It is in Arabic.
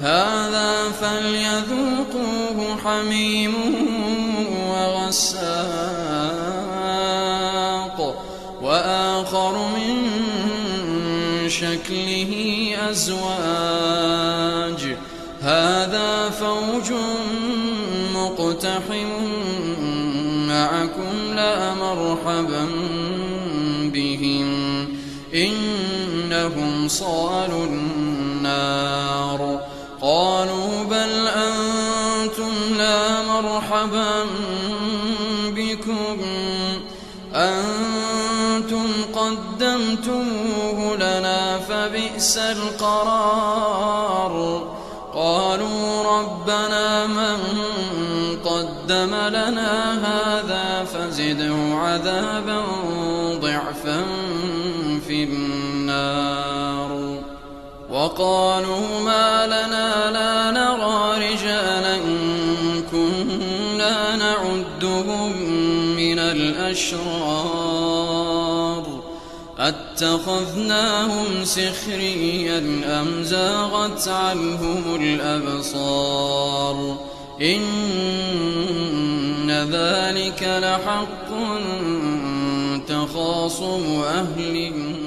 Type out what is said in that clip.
هذا فليذوقوه حميم وغساق وآخر من شكله أزواج هذا فوج مقتحم معكم لا مرحبا بهم إنهم صالوا النار قالوا بل أنتم لا مرحبا بكم أنتم قدمتموه لنا فبئس القرار قالوا ربنا من قدم لنا هذا فزده عذابا ضعفا في النار وقالوا ما لنا لا نرى رجالا كنا نعدهم من الأشرار أتخذناهم سخريا أم زاغت عنهم الأبصار إن ذلك لحق تخاصم أهل النار